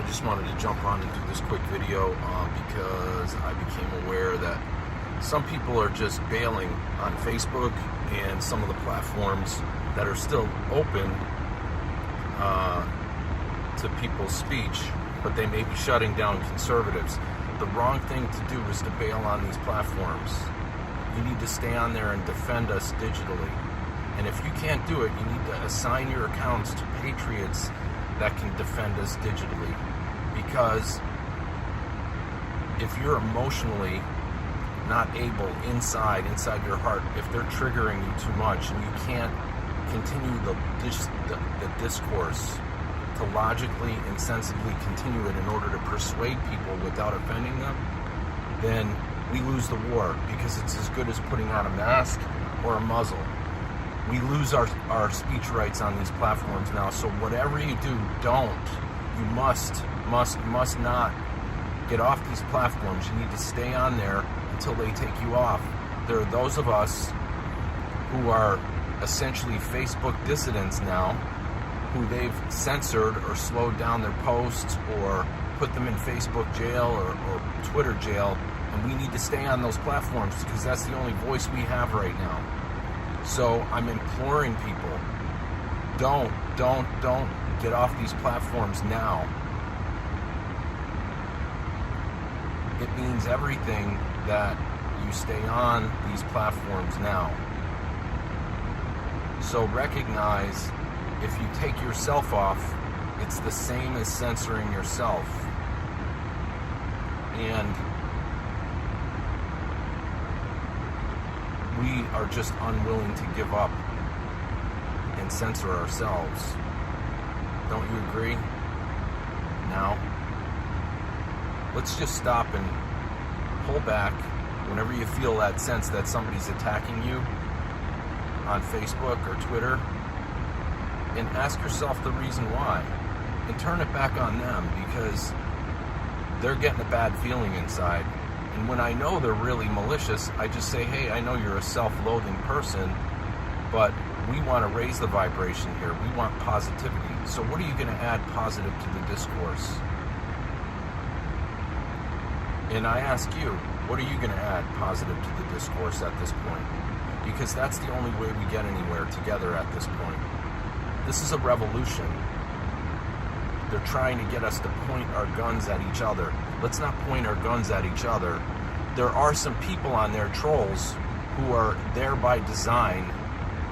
just wanted to jump on and do this quick video because I became aware that some people are just bailing on Facebook and some of the platforms that are still open to people's speech, but they may be shutting down conservatives. The wrong thing to do is to bail on these platforms. You need to stay on there and defend us digitally. And if you can't do it, you need to assign your accounts to patriots that can defend us digitally. Because if you're emotionally not able inside your heart, if they're triggering you too much and you can't continue the discourse to logically and sensibly continue it in order to persuade people without offending them, then we lose the war, because it's as good as putting on a mask or a muzzle. We lose our speech rights on these platforms now. So whatever you do, you must not get off these platforms. You need to stay on there until they take you off. There are those of us who are essentially Facebook dissidents now, who they've censored or slowed down their posts or put them in Facebook jail or Twitter jail, and we need to stay on those platforms because that's the only voice we have right now. So I'm imploring people, don't get off these platforms now. It means everything that you stay on these platforms now. So recognize, if you take yourself off, it's the same as censoring yourself. And we are just unwilling to give up and censor ourselves. Don't you agree? Now, let's just stop and pull back whenever you feel that sense that somebody's attacking you on Facebook or Twitter, and ask yourself the reason why, and turn it back on them, because they're getting a bad feeling inside. And when I know they're really malicious, I just say, hey, I know you're a self-loathing person, but we want to raise the vibration here. We want positivity. So what are you going to add positive to the discourse? And I ask you, what are you going to add positive to the discourse at this point? Because that's the only way we get anywhere together at this point. This is a revolution. They're trying to get us to point our guns at each other. Let's not point our guns at each other. There are some people on there, trolls, who are there by design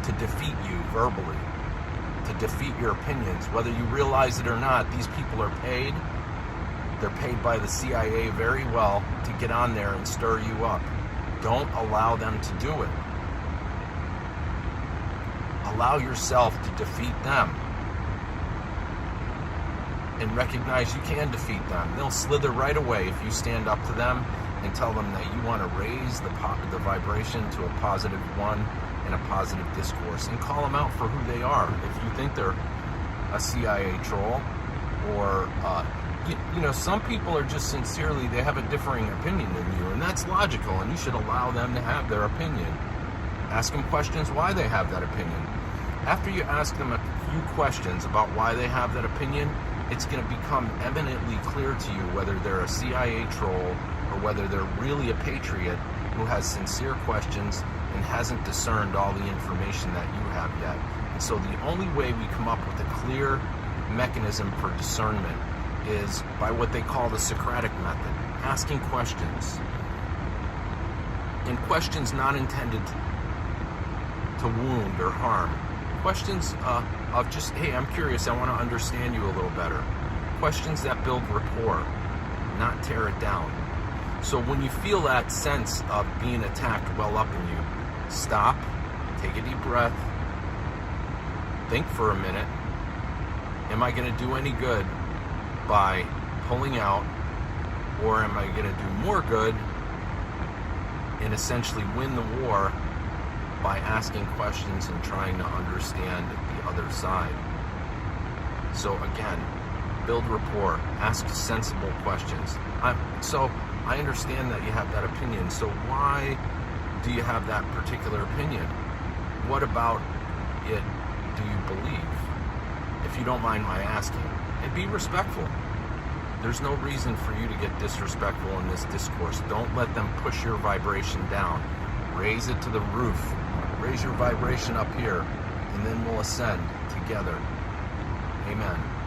to defeat you verbally, to defeat your opinions. Whether you realize it or not, these people are paid. They're paid by the CIA very well to get on there and stir you up. Don't allow them to do it. Allow yourself to defeat them. And recognize you can defeat them. They'll slither right away if you stand up to them and tell them that you want to raise the vibration to a positive one and a positive discourse, and call them out for who they are. If you think they're a CIA troll, or some people are just sincerely, they have a differing opinion than you, and that's logical, and you should allow them to have their opinion. Ask them questions why they have that opinion. After you ask them a few questions about why they have that opinion, it's going to become eminently clear to you whether they're a CIA troll or whether they're really a patriot who has sincere questions and hasn't discerned all the information that you have yet. And so the only way we come up with a clear mechanism for discernment is by what they call the Socratic method, asking questions. And questions not intended to wound or harm. Questions of just, hey, I'm curious, I want to understand you a little better. Questions that build rapport, not tear it down. So when you feel that sense of being attacked well up in you, stop, take a deep breath, think for a minute. Am I going to do any good by pulling out, or am I going to do more good and essentially win the war by asking questions and trying to understand the other side? So again, build rapport, ask sensible questions. I understand that you have that opinion, so why do you have that particular opinion? What about it do you believe? If you don't mind my asking. And be respectful. There's no reason for you to get disrespectful in this discourse. Don't let them push your vibration down. Raise it to the roof. Raise your vibration up here, and then we'll ascend together. Amen.